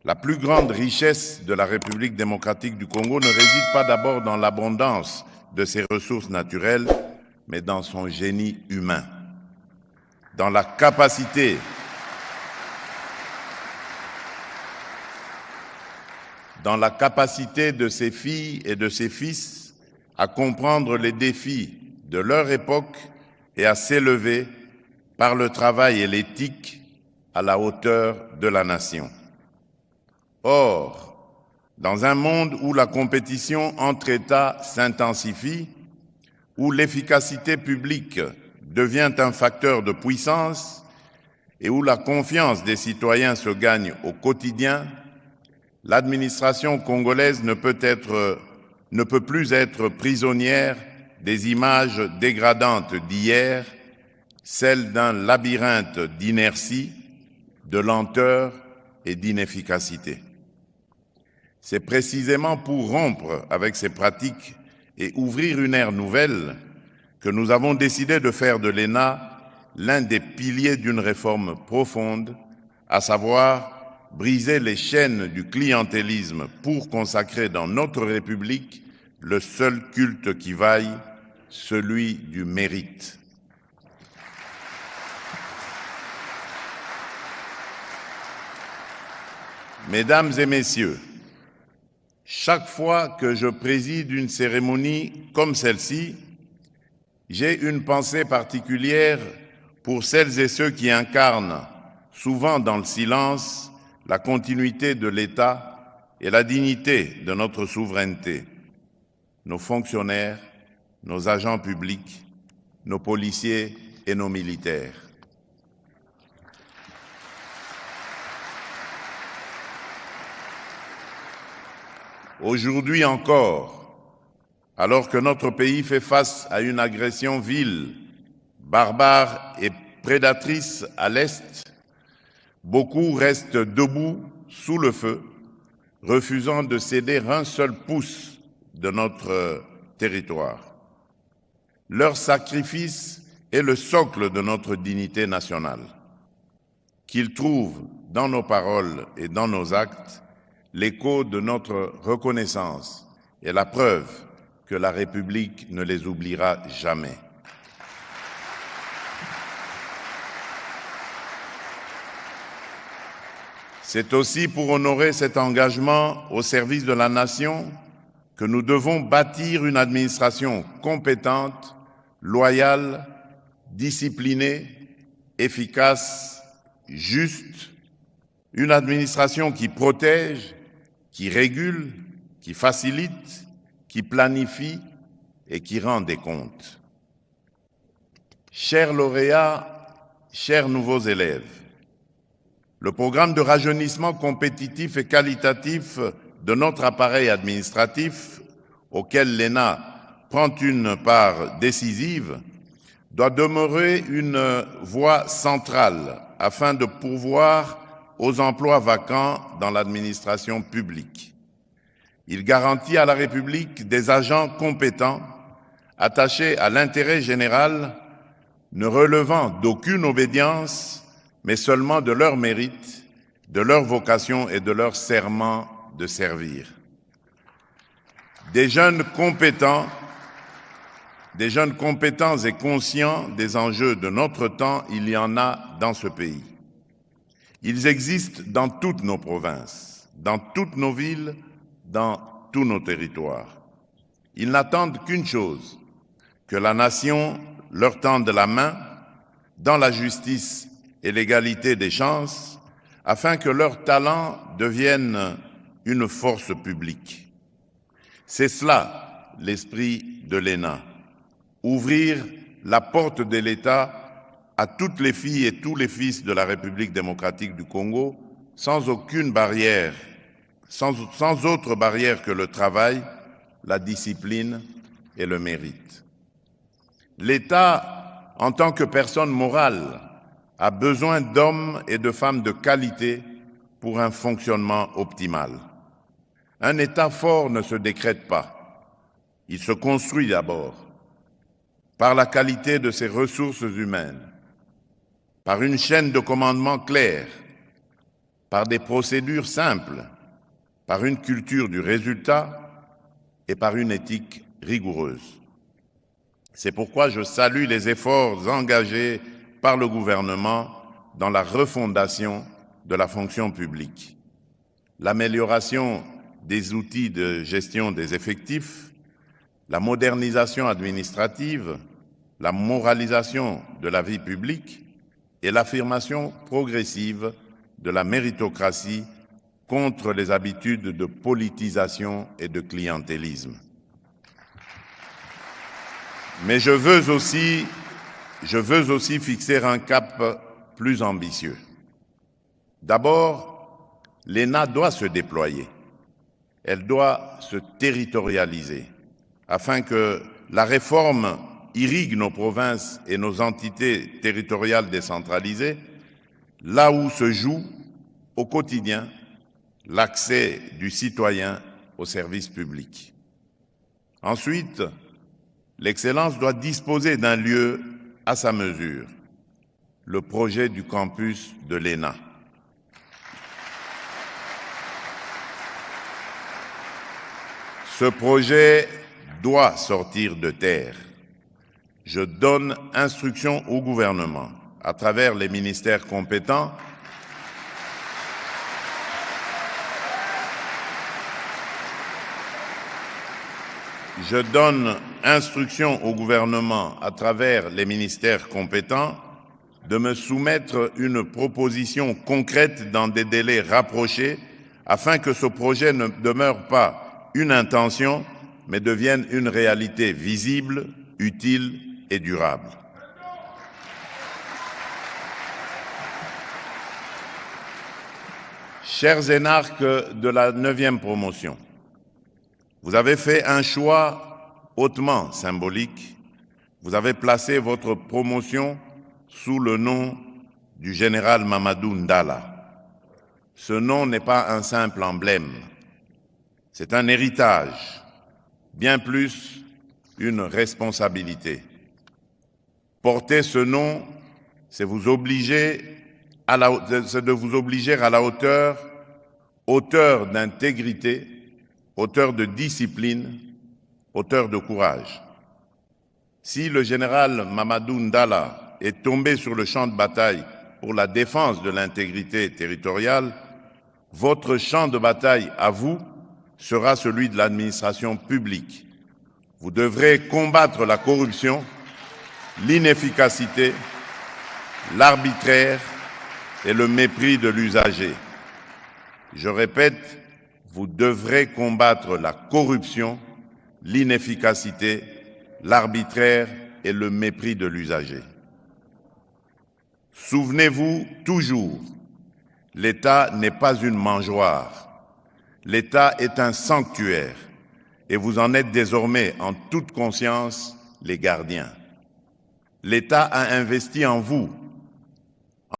La plus grande richesse de la République démocratique du Congo ne réside pas d'abord dans l'abondance de ses ressources naturelles, mais dans son génie humain, dans la capacité de ses filles et de ses fils à comprendre les défis de leur époque et à s'élever par le travail et l'éthique à la hauteur de la nation. Or, dans un monde où la compétition entre États s'intensifie, où l'efficacité publique devient un facteur de puissance et où la confiance des citoyens se gagne au quotidien, l'administration congolaise ne peut plus être prisonnière des images dégradantes d'hier, celles d'un labyrinthe d'inertie, de lenteur et d'inefficacité. C'est précisément pour rompre avec ces pratiques et ouvrir une ère nouvelle que nous avons décidé de faire de l'ENA l'un des piliers d'une réforme profonde, à savoir briser les chaînes du clientélisme pour consacrer dans notre République le seul culte qui vaille, celui du mérite. Mesdames et messieurs, chaque fois que je préside une cérémonie comme celle-ci, j'ai une pensée particulière pour celles et ceux qui incarnent, souvent dans le silence, la continuité de l'État et la dignité de notre souveraineté. Nos fonctionnaires, nos agents publics, nos policiers et nos militaires. Aujourd'hui encore, alors que notre pays fait face à une agression vile, barbare et prédatrice à l'Est, beaucoup restent debout sous le feu, refusant de céder un seul pouce de notre territoire. Leur sacrifice est le socle de notre dignité nationale. Qu'ils trouvent dans nos paroles et dans nos actes l'écho de notre reconnaissance et la preuve que la République ne les oubliera jamais. C'est aussi pour honorer cet engagement au service de la nation que nous devons bâtir une administration compétente, loyale, disciplinée, efficace, juste, une administration qui protège, qui régule, qui facilite, qui planifie et qui rend des comptes. Chers lauréats, chers nouveaux élèves, le programme de rajeunissement compétitif et qualitatif de notre appareil administratif, auquel l'ENA prend une part décisive, doit demeurer une voie centrale afin de pourvoir aux emplois vacants dans l'administration publique. Il garantit à la République des agents compétents, attachés à l'intérêt général, ne relevant d'aucune obédience, mais seulement de leur mérite, de leur vocation et de leur serment de servir. Des jeunes compétents et conscients des enjeux de notre temps, il y en a dans ce pays. Ils existent dans toutes nos provinces, dans toutes nos villes, dans tous nos territoires. Ils n'attendent qu'une chose, que la nation leur tende la main dans la justice et l'égalité des chances, afin que leurs talents deviennent une force publique. C'est cela l'esprit de l'ENA, ouvrir la porte de l'État à toutes les filles et tous les fils de la République démocratique du Congo, sans aucune barrière, sans autre barrière que le travail, la discipline et le mérite. L'État, en tant que personne morale, a besoin d'hommes et de femmes de qualité pour un fonctionnement optimal. Un État fort ne se décrète pas. Il se construit d'abord par la qualité de ses ressources humaines, par une chaîne de commandement claire, par des procédures simples, par une culture du résultat et par une éthique rigoureuse. C'est pourquoi je salue les efforts engagés par le gouvernement dans la refondation de la fonction publique, l'amélioration des outils de gestion des effectifs, la modernisation administrative, la moralisation de la vie publique et l'affirmation progressive de la méritocratie contre les habitudes de politisation et de clientélisme. Mais je veux aussi fixer un cap plus ambitieux. D'abord, l'ENA doit se déployer. Elle doit se territorialiser afin que la réforme irrigue nos provinces et nos entités territoriales décentralisées, là où se joue au quotidien l'accès du citoyen aux services publics. Ensuite, l'excellence doit disposer d'un lieu à sa mesure, le projet du campus de l'ENA. Ce projet doit sortir de terre. Je donne instruction au gouvernement, à travers les ministères compétents, de me soumettre une proposition concrète dans des délais rapprochés afin que ce projet ne demeure pas une intention, mais devienne une réalité visible, utile et durable. Chers énarques de la 9e promotion, vous avez fait un choix hautement symbolique. Vous avez placé votre promotion sous le nom du général Mamadou Ndala. Ce nom n'est pas un simple emblème, c'est un héritage, bien plus une responsabilité. Porter ce nom, c'est de vous obliger à la hauteur d'intégrité, hauteur de discipline, hauteur de courage. Si le général Mamadou Ndala est tombé sur le champ de bataille pour la défense de l'intégrité territoriale, votre champ de bataille à vous sera celui de l'administration publique. Vous devrez combattre la corruption, l'inefficacité, l'arbitraire et le mépris de l'usager. Je répète, vous devrez combattre la corruption, l'inefficacité, l'arbitraire et le mépris de l'usager. Souvenez-vous toujours, l'État n'est pas une mangeoire. L'État est un sanctuaire et vous en êtes désormais en toute conscience les gardiens. L'État a investi en vous